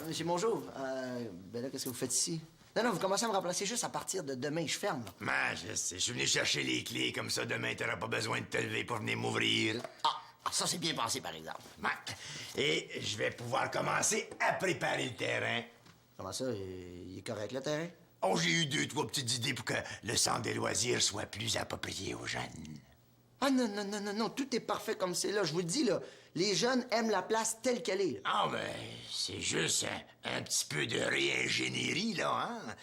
Monsieur Mongeau, ben là, qu'est-ce que vous faites ici? Non, vous commencez à me remplacer juste à partir de demain, je ferme, là. Je sais, je suis venu chercher les clés, comme ça, demain, t'auras pas besoin de te lever pour venir m'ouvrir. Ça, c'est bien pensé, par exemple. Et je vais pouvoir commencer à préparer le terrain. Comment ça, il est correct, le terrain? Oh, j'ai eu 2-3 petites idées pour que le centre des loisirs soit plus approprié aux jeunes. Ah non, tout est parfait comme c'est là. Je vous le dis, là, les jeunes aiment la place telle qu'elle est. C'est juste un petit peu de réingénierie, là, hein?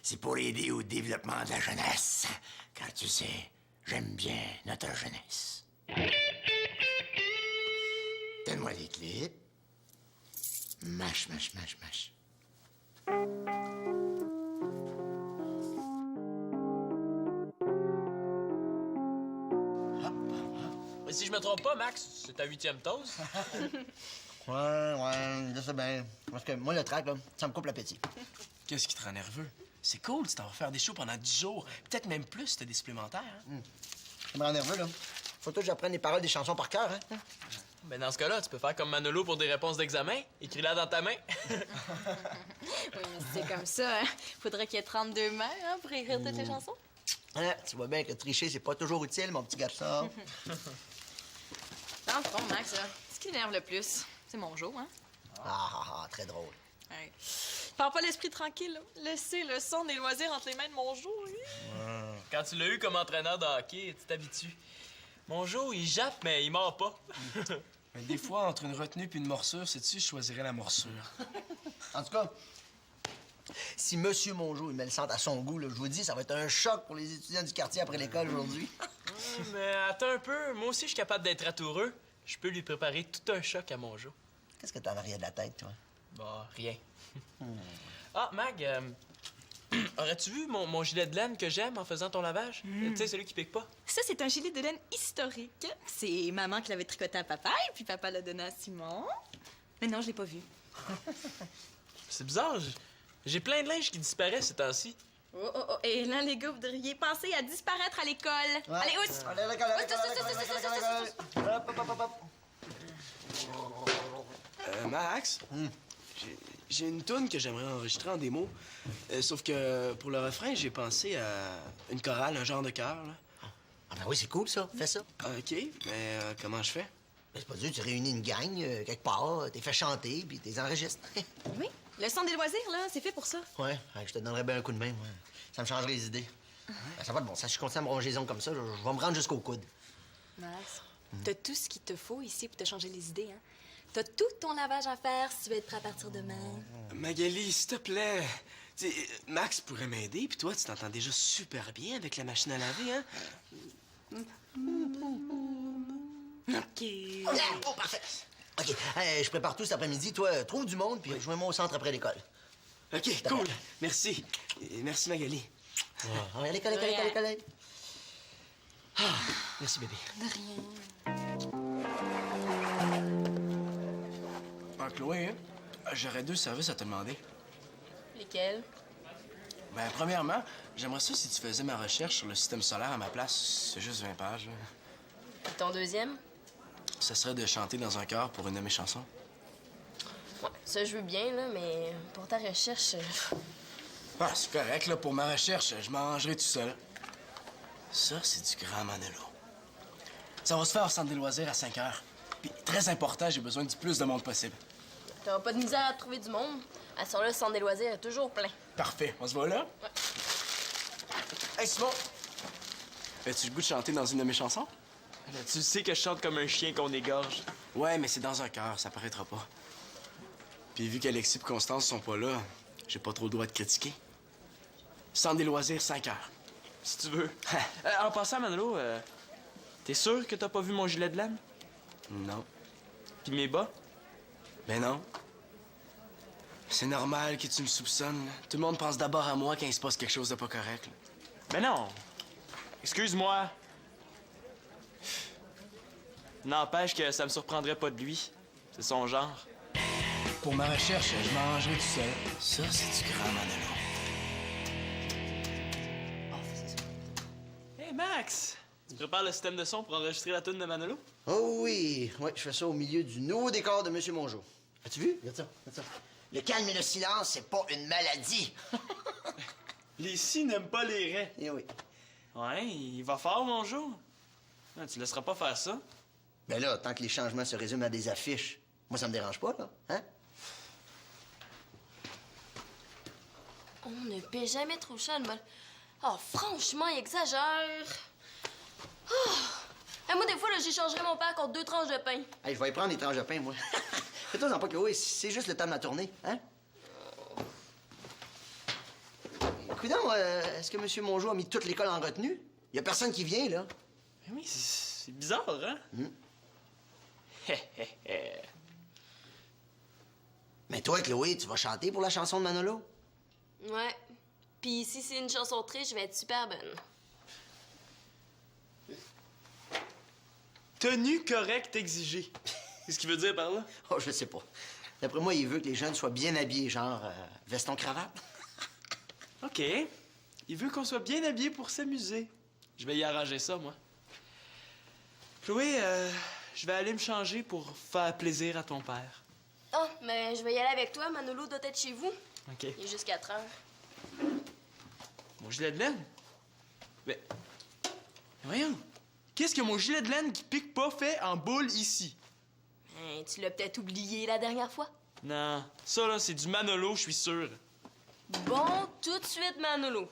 C'est pour aider au développement de la jeunesse. Car tu sais, j'aime bien notre jeunesse. Donne-moi les clés. Mâche. Si je me trompe pas, Max, c'est ta 8e toast. Ouais, je sais bien. Parce que moi, le track, là, ça me coupe l'appétit. Qu'est-ce qui te rend nerveux? C'est cool, tu t'en vas faire des shows pendant 10 jours. Peut-être même plus si t'as des supplémentaires. Hein? Ça me rend nerveux, là. Faut que j'apprenne les paroles des chansons par cœur, hein? Ben dans ce cas-là, tu peux faire comme Manolo pour des réponses d'examen. Écris-la dans ta main. Oui, mais c'est comme ça, hein. Faudrait qu'il y ait 32 mains, hein, pour écrire toutes les chansons. Hein, tu vois bien que tricher, c'est pas toujours utile, mon petit garçon. Dans le fond, Max, là, ce qui l'énerve le plus, c'est mon jeu, hein? Très drôle. Ouais. Parle pas l'esprit tranquille, là. Laissez le son des loisirs entre les mains de mon jeu, oui. Quand tu l'as eu comme entraîneur de hockey, tu t'habitues. Mon Joe, il jappe, mais il mord pas. Mais des fois, entre une retenue puis une morsure, sais-tu, je choisirais la morsure. En tout cas, si Monsieur Mongeau il met le centre à son goût, là, je vous dis, ça va être un choc pour les étudiants du quartier après l'école aujourd'hui. Mais attends un peu, moi aussi je suis capable d'être ratoureux. Je peux lui préparer tout un choc à mon Joe. Qu'est-ce que t'as en arrière de la tête, toi? Bah, rien. Ah, Mag, aurais-tu vu mon gilet de laine que j'aime en faisant ton lavage? Tu sais, celui qui pique pas. Ça, c'est un gilet de laine historique. C'est maman qui l'avait tricoté à papa, et puis papa l'a donné à Simon. Mais non, je l'ai pas vu. C'est bizarre, j'ai plein de linge qui disparaît ces temps-ci. Oh, et là, les gars, vous devriez penser à disparaître à l'école. Ouais. Allez, ousse! Allez, à l'école. Hop. Max? J'ai une toune que j'aimerais enregistrer en démo. Sauf que pour le refrain, j'ai pensé à une chorale, un genre de chœur, là. Ah ben oui, c'est cool, ça. Fais ça. OK, mais comment je fais? Ben, c'est pas dur, tu réunis une gang quelque part, t'es fait chanter, puis t'es enregistres. Oui, le centre des loisirs, là, c'est fait pour ça. Ouais, je te donnerais bien un coup de main, moi. Ça me changerait les idées. Ben, ça va de bon sens. Si je continue à me ronger les ongles comme ça, je vais me rendre jusqu'au coude. Max, t'as tout ce qu'il te faut ici pour te changer les idées, hein? T'as tout ton lavage à faire si tu veux être prêt à partir demain. Magali, s'il te plaît. Tu sais, Max pourrait m'aider, puis toi, tu t'entends déjà super bien avec la machine à laver, hein? OK. Oh, parfait. OK, je prépare tout cet après-midi. Toi, trouve du monde, puis joins-moi au centre après l'école. OK, cool. Merci. Et merci, Magali. À l'école. Merci, bébé. De rien. Ah, Chloé, hein? J'aurais 2 services à te demander. Lesquels? Ben, premièrement, j'aimerais ça si tu faisais ma recherche sur le système solaire à ma place. C'est juste 20 pages, là. Et ton deuxième? Ça serait de chanter dans un chœur pour une de mes chansons. Ouais, ça, je veux bien, là, mais pour ta recherche... Ah, c'est correct, là. Pour ma recherche, je m'arrangerai tout seul. Ça, c'est du grand Manolo. Ça va se faire au centre des loisirs à 5 heures. Puis, très important, j'ai besoin du plus de monde possible. T'auras pas de misère à trouver du monde. À ce là le centre des loisirs est toujours plein. Parfait. On se voit là? Ouais. Hey, Simon! As-tu le goût de chanter dans une de mes chansons? Là, tu sais que je chante comme un chien qu'on égorge. Ouais, mais c'est dans un chœur, ça paraîtra pas. Puis vu qu'Alexis et Constance sont pas là, j'ai pas trop le droit de critiquer. Centre des loisirs, 5 heures. Si tu veux. En passant, Manolo, t'es sûr que t'as pas vu mon gilet de laine? Non. Puis mes bas? Ben non. C'est normal que tu me soupçonnes. Tout le monde pense d'abord à moi quand il se passe quelque chose de pas correct. Ben non. Excuse-moi. N'empêche que ça me surprendrait pas de lui. C'est son genre. Pour ma recherche, je m'arrangerai tout seul. Ça, c'est du grand Manolo. Hey, Max! Tu prépares le système de son pour enregistrer la tune de Manolo? Oh oui, je fais ça au milieu du nouveau décor de Monsieur Mongeau. As-tu vu? Regarde ça. Le calme et le silence, c'est pas une maladie. Les scies n'aiment pas les raies. Eh oui. Ouais, il va fort, mon jour. Ah, tu laisseras pas faire ça. Ben là, tant que les changements se résument à des affiches, moi, ça me dérange pas, là. Hein? On ne paie jamais trop cher, le mal. Oh, franchement, il exagère. Oh. Et moi, des fois, là, j'échangerais mon père contre 2 tranches de pain. Hey, je vais y prendre des tranches de pain, moi. Fais-toi-en pas, Chloé, c'est juste le temps de ma tournée, hein? Coudonc, est-ce que M. Mongeau a mis toute l'école en retenue? Y a personne qui vient, là. Ben oui, c'est bizarre, hein? Mais toi, Chloé, tu vas chanter pour la chanson de Manolo? Ouais. Puis si c'est une chanson triste, je vais être super bonne. Tenue correcte exigée. Qu'est-ce qu'il veut dire par là? Oh, je sais pas. D'après moi, il veut que les jeunes soient bien habillés, genre veston-cravate. OK. Il veut qu'on soit bien habillés pour s'amuser. Je vais y arranger ça, moi. Chloé, je vais aller me changer pour faire plaisir à ton père. Oh, mais je vais y aller avec toi. Manolo doit être chez vous. OK. Il est juste 4 heures. Mon gilet de laine? Mais voyons. Qu'est-ce que mon gilet de laine qui pique pas fait en boule ici? Hein, tu l'as peut-être oublié la dernière fois. Non. Ça, là, c'est du Manolo, je suis sûr. Bon, tout de suite, Manolo.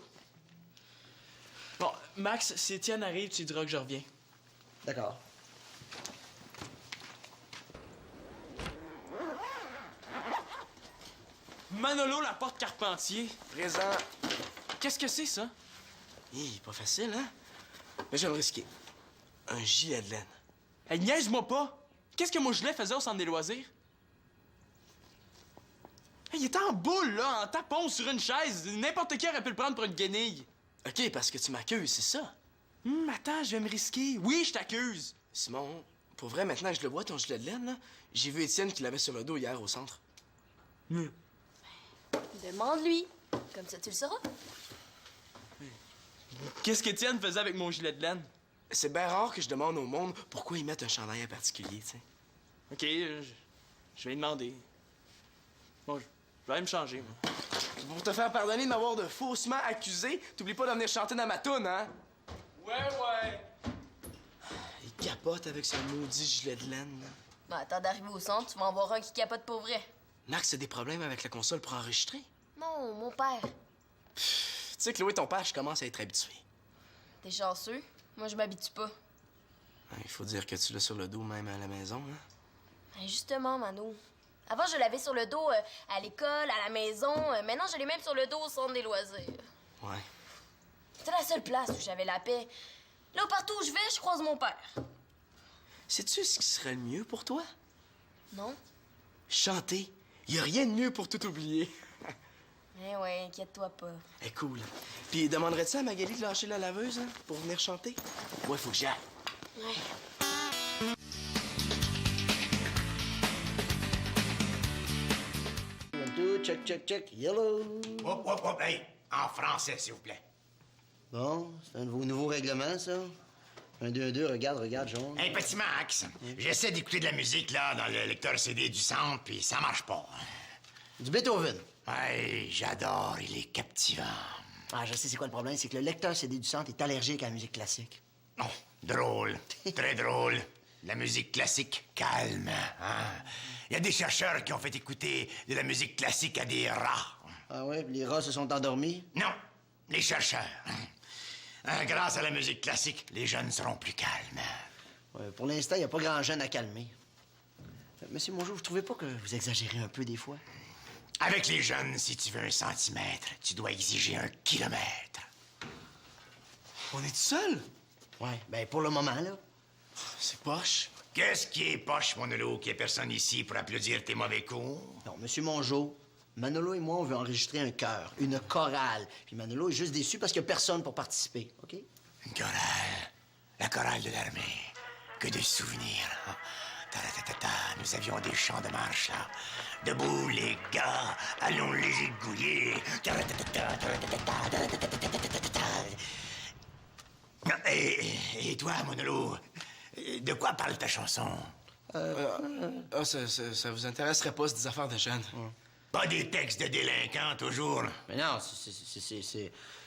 Bon, Max, si Étienne arrive, tu lui diras que je reviens. D'accord. Manolo, la porte Carpentier. Présent. Qu'est-ce que c'est, ça? Hi, pas facile, hein? Mais je vais me risquer. Un gilet de laine. Hey, niaise-moi pas! Qu'est-ce que mon gilet faisait au centre des loisirs? Hey, il était en boule, là, en tapon sur une chaise. N'importe qui aurait pu le prendre pour une guenille. OK, parce que tu m'accuses, c'est ça? Attends, je vais me risquer. Oui, je t'accuse. Simon, pour vrai, maintenant que je le vois, ton gilet de laine, là, j'ai vu Étienne qui l'avait sur le dos hier au centre. Demande-lui. Comme ça, tu le sauras. Qu'est-ce qu'Étienne faisait avec mon gilet de laine? C'est bien rare que je demande au monde pourquoi ils mettent un chandail en particulier, tu sais. OK, je vais lui demander. Bon, je vais aller me changer, moi. Pour te faire pardonner de m'avoir de faussement accusé, t'oublies pas de venir chanter dans ma toune, hein? Ouais. Il capote avec son maudit gilet de laine, là. Ben, attends d'arriver au centre, tu vas en voir un qui capote pour vrai. Max a des problèmes avec la console pour enregistrer. Non, mon père. Tu sais, Chloé, ton père, je commence à être habitué. T'es chanceux. Moi, je m'habitue pas. Il faut dire que tu l'as sur le dos même à la maison, hein? Ben, justement, Mano. Avant, je l'avais sur le dos à l'école, à la maison. Maintenant, je l'ai même sur le dos au centre des loisirs. Ouais. C'est la seule place où j'avais la paix. Là, partout où je vais, je croise mon père. Sais-tu ce qui serait le mieux pour toi? Non? Chanter. Y a rien de mieux pour tout oublier. Eh ouais, inquiète-toi pas. Eh, cool. Puis, demanderais-tu à Magali de lâcher la laveuse, hein, pour venir chanter? Ouais, faut que j'aille. Ouais. One, two, check, yellow. Hop, hop, hop, hey, en français, s'il vous plaît. Bon, c'est un de vos nouveaux règlements, ça. 1, 2, 2, regarde, jaune. Hey, petit Max, j'essaie d'écouter de la musique, là, dans le lecteur CD du centre, puis ça marche pas. Du Beethoven. Hey, j'adore, il est captivant. Ah, je sais c'est quoi le problème, c'est que le lecteur CD du centre est allergique à la musique classique. Oh, drôle, très drôle. La musique classique calme, hein? Il y a des chercheurs qui ont fait écouter de la musique classique à des rats. Ah ouais, les rats se sont endormis. Non, les chercheurs. Grâce à la musique classique, les jeunes seront plus calmes. Ouais, pour l'instant, il n'y a pas grand jeune à calmer. Monsieur Mongeau, vous trouvez pas que vous exagérez un peu des fois? Avec les jeunes, si tu veux 1 centimètre, tu dois exiger 1 kilomètre. On est tout seul? Ouais, ben pour le moment, là. C'est poche. Qu'est-ce qui est poche, mon Olo, qu'il n'y ait personne ici pour applaudir tes mauvais coups? Non, Monsieur Mongeau, Manolo et moi, on veut enregistrer un chœur, une chorale. Puis Manolo est juste déçu parce qu'il n'y a personne pour participer, OK? Une chorale. La chorale de l'armée. Que de souvenirs. Hein? Ta-ra-ta-ta-ta. Nous avions des chants de marche, là. Debout, les gars. Allons les égouiller. Ta-ra-ta-ta-ta, ta-ra-ta-ta-ta, ta-ra-ta-ta-ta-ta-ta-ta. Et toi, Monolo, de quoi parle ta chanson? Ça vous intéresserait pas, c'est des affaires de jeunes. Pas des textes de délinquants, toujours. Mais non,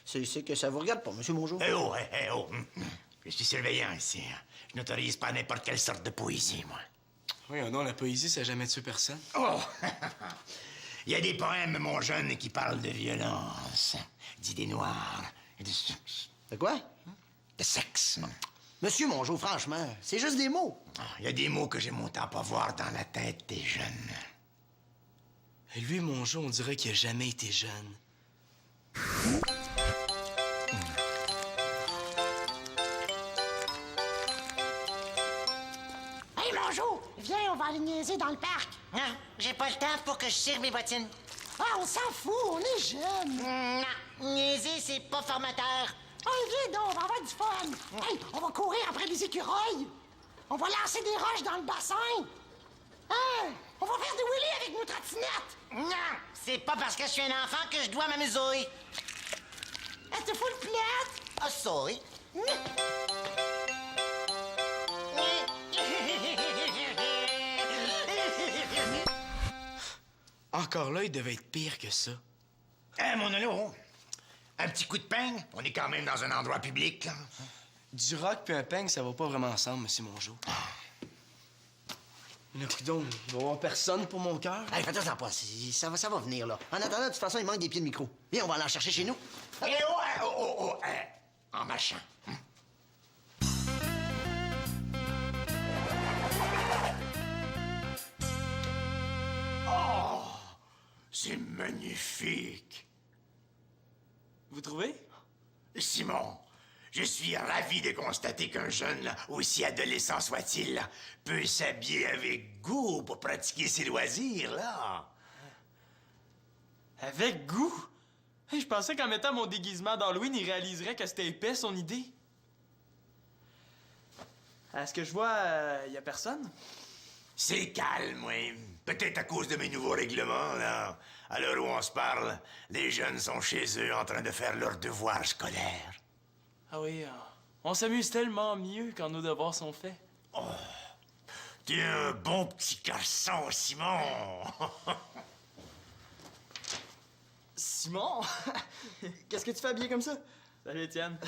c'est que ça vous regarde pas, monsieur Mongeau. Eh oh, eh oh. Je suis surveillant ici. Je n'autorise pas n'importe quelle sorte de poésie, moi. Oui, non, la poésie, ça n'a jamais tué personne. Oh! Il y a des poèmes, mon jeune, qui parlent de violence, d'idées noires et de sexe. De quoi? De sexe. Monsieur Mongeau, franchement, c'est juste des mots. Il y a des mots que j'aime autant pas voir dans la tête des jeunes. Et lui, Mongeau, on dirait qu'il a jamais été jeune. Hey, Mongeau, viens, on va aller niaiser dans le parc. Non, j'ai pas le temps pour que je tire mes bottines. Ah, on s'en fout, on est jeunes. Non, niaiser, c'est pas formateur. Hey, viens donc, on va avoir du fun. Hey, on va courir après les écureuils. On va lancer des roches dans le bassin. Hey, on va faire des wheelies avec nos trottinettes. Non, c'est pas parce que je suis un enfant que je dois m'amuser. Hey, t'es full plate. Oh, sorry. Encore là, il devait être pire que ça. Hein, mon Nolo? Un petit coup de peigne? On est quand même dans un endroit public, là. Du rock puis un peigne, ça va pas vraiment ensemble, monsieur Mongeau. Mais là, coudonc, il va y avoir personne pour mon cœur. Hey, faites-en pas, ça va venir, là. En attendant, de toute façon, il manque des pieds de micro. Viens, on va aller en chercher chez nous. Eh oh, en marchant. Oh! C'est magnifique! Vous trouvez? Simon, je suis ravi de constater qu'un jeune, aussi adolescent soit-il, peut s'habiller avec goût pour pratiquer ses loisirs, là. Avec goût? Hey, je pensais qu'en mettant mon déguisement d'Halloween, il réaliserait que c'était épais, son idée. Est-ce que je vois, y a personne? C'est calme, oui. Peut-être à cause de mes nouveaux règlements, là. À l'heure où on se parle, les jeunes sont chez eux en train de faire leurs devoirs scolaires. Ah oui, on s'amuse tellement mieux quand nos devoirs sont faits. T'es un bon petit garçon, Simon. Simon? Qu'est-ce que tu fais habillé comme ça? Salut, Étienne.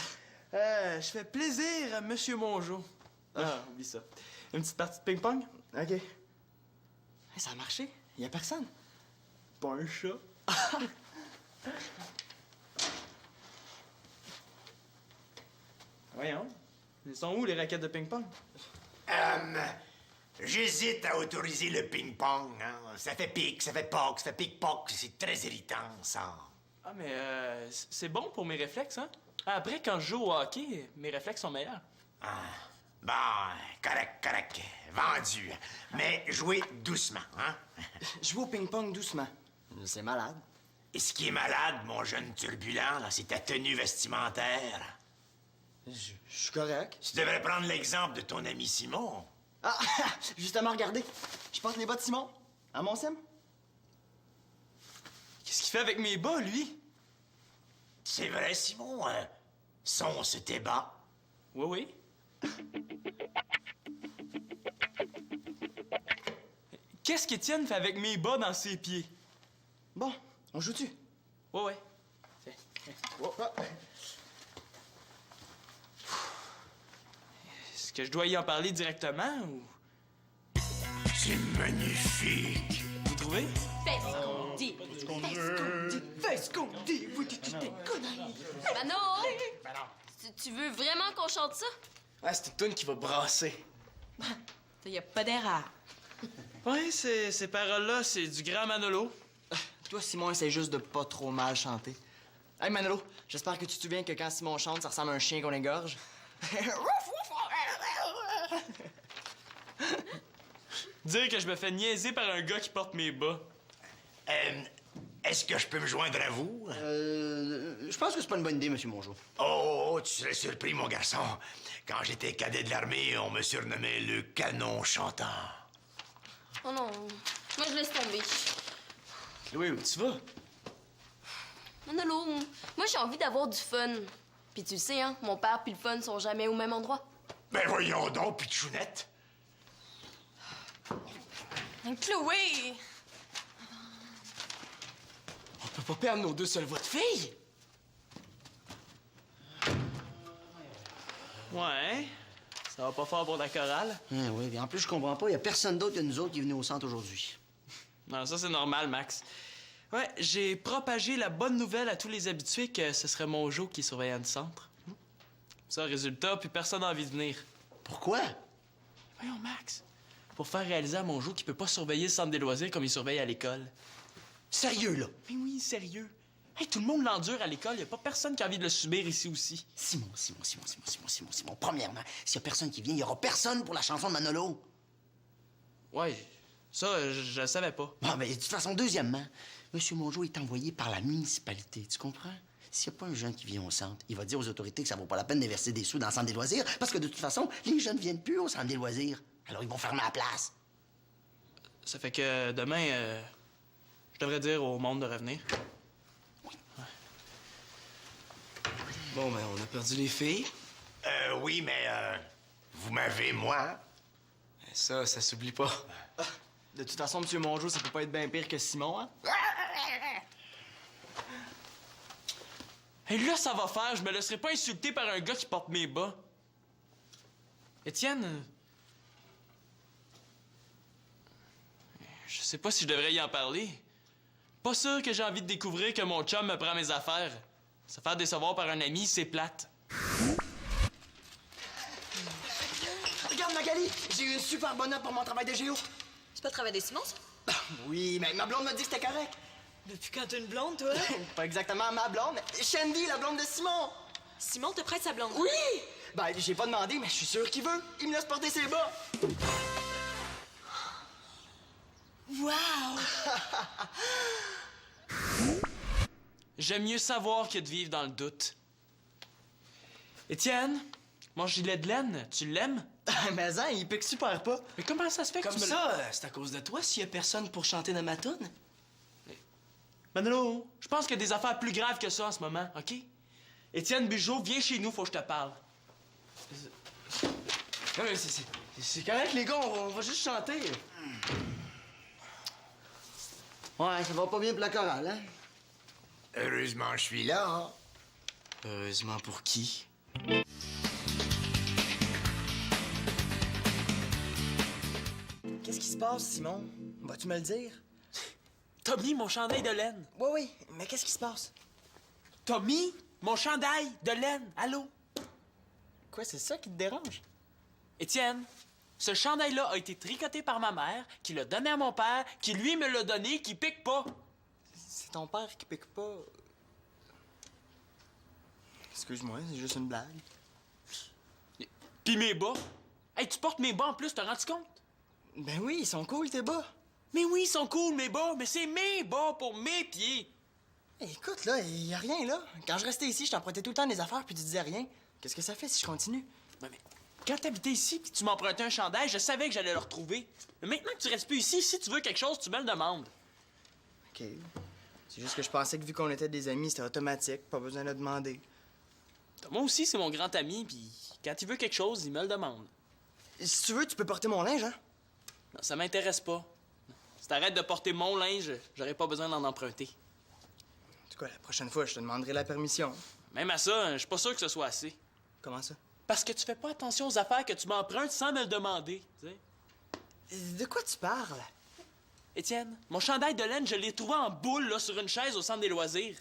Je fais plaisir à Monsieur Mongeau. Ah, oublie ça. Une petite partie de ping-pong? OK. Hey, ça a marché. Il y a personne. Pas un chat. Voyons. Ils sont où, les raquettes de ping-pong? J'hésite à autoriser le ping-pong. Hein. Ça fait pique, ça fait poc, ça fait pique-poc. C'est très irritant, ça. Ah, mais c'est bon pour mes réflexes, hein? Après, quand je joue au hockey, mes réflexes sont meilleurs. Bon, correct. Vendu. Mais jouez doucement, hein? Jouer au ping-pong doucement. C'est malade. Et ce qui est malade, mon jeune turbulent, là, c'est ta tenue vestimentaire. Je suis correct. Tu devrais prendre l'exemple de ton ami Simon. Ah, justement, regardez. Je porte les bas de Simon. À mon sim. Qu'est-ce qu'il fait avec mes bas, lui? C'est vrai, Simon, hein? Sont tes bas? Oui. Qu'est-ce qu'Étienne fait avec mes bas dans ses pieds? Bon, on joue-tu? Ouais. Tiens. Oh. Est-ce que je dois y en parler directement ou... C'est magnifique. Vous trouvez? Fais ce qu'on dit. Fais ce qu'on dit, vous dites des conneries. Mano! Tu veux vraiment qu'on chante ça? Ah, c'est une toune qui va brasser. Il y a pas d'erreur. Oui, ces paroles-là, c'est du grand Manolo. Toi, Simon, essaie juste de pas trop mal chanter. Hey, Manolo, j'espère que tu te souviens que quand Simon chante, ça ressemble à un chien qu'on égorge. Dire que je me fais niaiser par un gars qui porte mes bas. Est-ce que je peux me joindre à vous? Je pense que c'est pas une bonne idée, monsieur Mongeau. Oh, tu serais surpris, mon garçon. Quand j'étais cadet de l'armée, on me surnommait le canon chantant. Oh non, moi je laisse tomber. Chloé, où tu vas? Manolo, moi j'ai envie d'avoir du fun. Puis tu le sais, hein, mon père puis le fun sont jamais au même endroit. Ben voyons donc, Pichounette. Chloé! peut pas perdre nos 2 seules voix de filles. Ouais. Ça va pas fort pour la chorale. Oui, et en plus, je comprends pas. Il y a personne d'autre que nous autres qui est venu au centre aujourd'hui. Non, ça, c'est normal, Max. Ouais, j'ai propagé la bonne nouvelle à tous les habitués que ce serait mon Jo qui surveillait le centre. Ça, résultat, plus personne n'a envie de venir. Pourquoi? Voyons, Max. Pour faire réaliser à mon Jo qu'il peut pas surveiller le centre des loisirs comme il surveille à l'école. Sérieux, là? Mais oui, sérieux. Hey, tout le monde l'endure à l'école. Y a pas personne qui a envie de le subir ici aussi. Simon. Premièrement, s'il y a personne qui vient, il y aura personne pour la chanson de Manolo. Ouais, ça, je le savais pas. Bon, mais de toute façon, deuxièmement, M. Mongeau est envoyé par la municipalité, tu comprends? S'il n'y a pas un jeune qui vient au centre, il va dire aux autorités que ça vaut pas la peine d'inverser des sous dans le centre des loisirs, parce que de toute façon, les jeunes viennent plus au centre des loisirs. Alors ils vont fermer la place. Ça fait que demain, je devrais dire au monde de revenir. Bon, ben, on a perdu les filles. Oui, mais vous m'avez, moi. Ça s'oublie pas. De toute façon, M. Mongeau, ça peut pas être bien pire que Simon, hein? Et là, ça va faire. Je me laisserai pas insulter par un gars qui porte mes bas. Étienne... Je sais pas si je devrais y en parler. Pas sûr que j'ai envie de découvrir que mon chum me prend mes affaires. Se faire décevoir par un ami, c'est plate. Regarde, Magali, j'ai eu une super bonne note pour mon travail de géo. C'est pas le travail des Simons, ça? Oui, mais ma blonde m'a dit que c'était correct. Depuis quand t'as une blonde, toi? Pas exactement ma blonde, mais Shandy, la blonde de Simon. Simon te prête sa blonde? Oui! Ben, j'ai pas demandé, mais je suis sûr qu'il veut. Il me laisse porter ses bas. Wow! J'aime mieux savoir que de vivre dans le doute. Étienne, mon gilet de laine, tu l'aimes? Mais hein, il pique super pas. Mais comment ça se fait que Comme tu me ça, c'est à cause de toi s'il y a personne pour chanter dans ma toune. Manolo, je pense qu'il y a des affaires plus graves que ça en ce moment, OK? Étienne Bugeaud, viens chez nous, faut que je te parle. Non, mais c'est correct, les gars, on va juste chanter. Ouais, ça va pas bien pour la chorale, hein? Heureusement, je suis là. Hein? Heureusement pour qui? Qu'est-ce qui se passe, Simon? Vas-tu me le dire? T'as mis mon chandail de laine. Oui, mais qu'est-ce qui se passe? T'as mis mon chandail de laine. Allô? Quoi, c'est ça qui te dérange? Étienne, ce chandail-là a été tricoté par ma mère, qui l'a donné à mon père, qui lui me l'a donné, qui pique pas. C'est ton père qui pique pas. Excuse-moi, c'est juste une blague. Pis mes bas. Hey, tu portes mes bas en plus, t'as rendu compte? Ben oui, ils sont cool, tes bas. Mais oui, ils sont cool, mes bas, mais c'est mes bas pour mes pieds. Hey, écoute, là, y a rien, là. Quand je restais ici, je t'empruntais tout le temps des affaires, puis tu disais rien. Qu'est-ce que ça fait si je continue? Mais quand t'habitais ici puis tu m'empruntais un chandail, je savais que j'allais le retrouver. Mais maintenant que tu restes plus ici, si tu veux quelque chose, tu me le demandes. OK. C'est juste que je pensais que vu qu'on était des amis, c'était automatique, pas besoin de le demander. Moi aussi, c'est mon grand ami, puis quand il veut quelque chose, il me le demande. Si tu veux, tu peux porter mon linge, hein? Non, ça m'intéresse pas. Si t'arrêtes de porter mon linge, j'aurais pas besoin d'en emprunter. En tout cas, la prochaine fois, je te demanderai la permission. Même à ça, je suis pas sûr que ce soit assez. Comment ça? Parce que tu fais pas attention aux affaires que tu m'empruntes sans me le demander, tu sais. De quoi tu parles? Étienne, mon chandail de laine, je l'ai trouvé en boule, là, sur une chaise au centre des loisirs.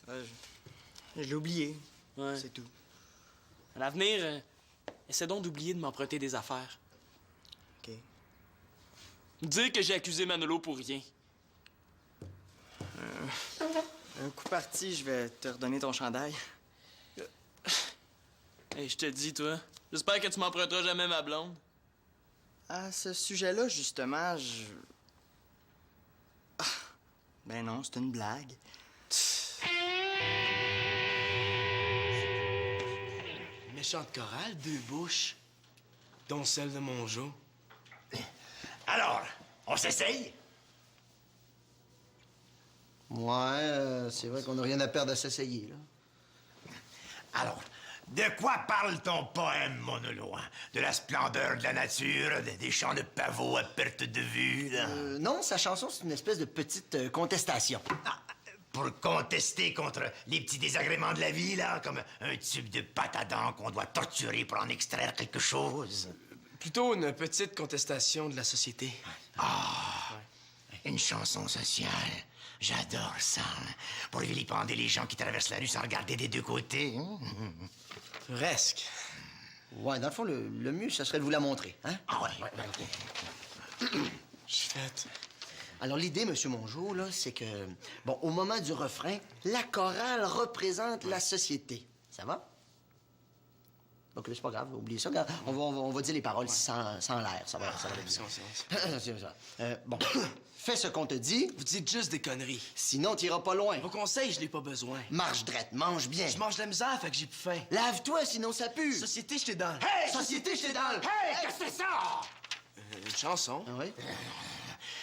Je l'ai oublié. Ouais. C'est tout. À l'avenir, essaie donc d'oublier de m'emprunter des affaires. OK. Dire que j'ai accusé Manolo pour rien. Un coup parti, je vais te redonner ton chandail. Hey, je te dis, toi, j'espère que tu m'emprunteras jamais ma blonde. À ce sujet-là, justement, Ben non, c'est une blague. Méchante chorale, 2 bouches, dont celle de Mongeau. Alors, on s'essaye? Ouais, c'est vrai qu'on n'a rien à perdre à s'essayer, là. Alors, de quoi parle ton poème, Manolo? Hein? De la splendeur de la nature, des champs de pavots à perte de vue, là? Non, sa chanson, c'est une espèce de petite contestation. Ah, pour contester contre les petits désagréments de la vie, là, comme un tube de pâte à dents qu'on doit torturer pour en extraire quelque chose. Plutôt une petite contestation de la société. Une chanson sociale. J'adore ça. Pour vilipender les gens qui traversent la rue sans regarder des deux côtés. Presque. Ouais, dans le fond, le mieux, ça serait de vous la montrer, hein? Ah ouais. Je suis fait. Alors, l'idée, Monsieur Mongeau, là, c'est que, bon, au moment du refrain, la chorale représente la société. Ça va? Donc, c'est pas grave, oubliez ça. Regarde, on va dire les paroles sans l'air. Ça va aller bien. C'est ça. Bon, fais ce qu'on te dit, Vous dites juste des conneries. sinon t'iras pas loin. Vos conseils, je n'ai pas besoin. Marche drette, mange bien. Je mange de la misère, fait que j'ai plus faim. Lave-toi, sinon ça pue. Société, je t'ai dans. Hey! Société, je dans le... Hey, qu'est-ce que c'est ça? Une chanson. Ah oui?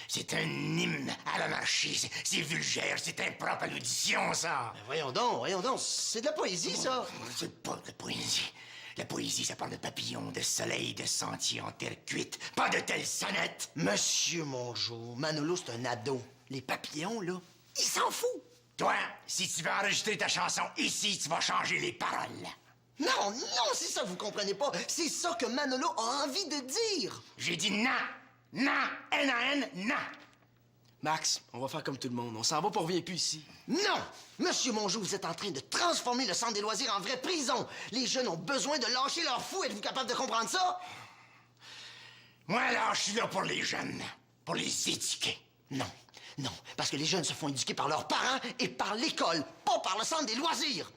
C'est un hymne à l'anarchie. C'est vulgaire, c'est impropre à l'audition, ça. Voyons donc, c'est de la poésie, ça. C'est pas de la poésie. La poésie, ça parle de papillons, de soleil, de sentiers en terre cuite. Pas de telles sonnettes. Monsieur Mongeau, Manolo, c'est un ado. Les papillons, là, il s'en fout. Toi, si tu veux enregistrer ta chanson ici, tu vas changer les paroles. Non, c'est ça que vous comprenez pas. C'est ça que Manolo a envie de dire. J'ai dit non. Non. N-A-N, non. Max, on va faire comme tout le monde. On s'en va pour revient plus ici. Non! Monsieur Mongeau, vous êtes en train de transformer le centre des loisirs en vraie prison. Les jeunes ont besoin de lâcher leur fou. Êtes-vous capable de comprendre ça? Moi, alors, je suis là pour les jeunes. Pour les éduquer. Non, parce que les jeunes se font éduquer par leurs parents et par l'école, pas par le centre des loisirs.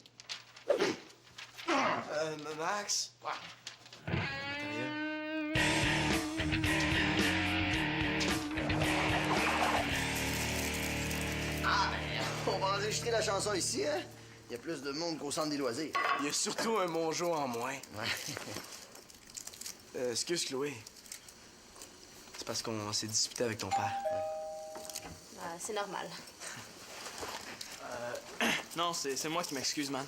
Max? Quoi? On va enregistrer la chanson ici, hein? Il y a plus de monde qu'au centre des loisirs. Il y a surtout un Mongeau en moins. Excuse, Chloé. C'est parce qu'on s'est disputé avec ton père. C'est normal. Non, c'est moi qui m'excuse, man.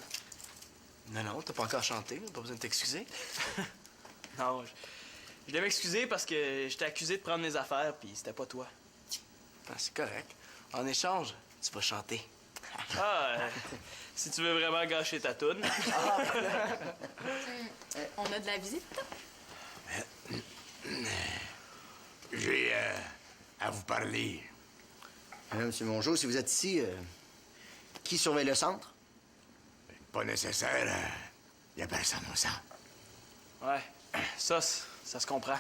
Non, t'as pas encore chanté. Pas besoin de t'excuser. Non, je devais m'excuser parce que j'étais accusé de prendre mes affaires, puis c'était pas toi. C'est correct. En échange, tu vas chanter. Si tu veux vraiment gâcher ta toune. On a de la visite? J'ai à vous parler. Monsieur Mongeau, si vous êtes ici, qui surveille le centre? Pas nécessaire. Y a personne au centre. Ouais, ça se comprend.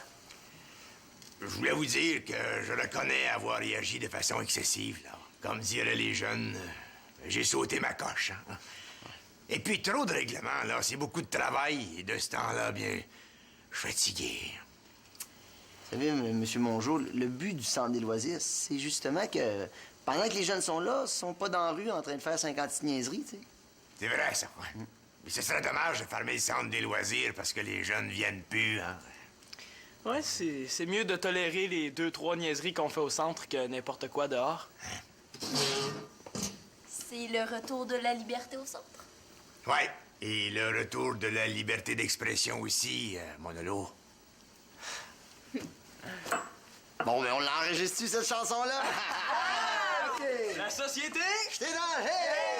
Je voulais vous dire que je reconnais avoir réagi de façon excessive, là. Comme diraient les jeunes, j'ai sauté ma coche. Hein? Et puis, trop de règlements, là. C'est beaucoup de travail. Et de ce temps-là, bien, je suis fatigué. Vous savez, Monsieur Mongeau, le but du centre des loisirs, c'est justement que pendant que les jeunes sont là, ils sont pas dans la rue en train de faire 56 niaiseries, tu sais. C'est vrai, ça. Ouais. Mais ce serait dommage de fermer le centre des loisirs parce que les jeunes viennent plus, hein. Ouais, c'est mieux de tolérer les 2-3 niaiseries qu'on fait au centre que n'importe quoi dehors. C'est le retour de la liberté au centre. Ouais. Et le retour de la liberté d'expression aussi, Manolo. Bon, ben on l'enregistre-tu, cette chanson-là? La société? J'étais dans... Hey!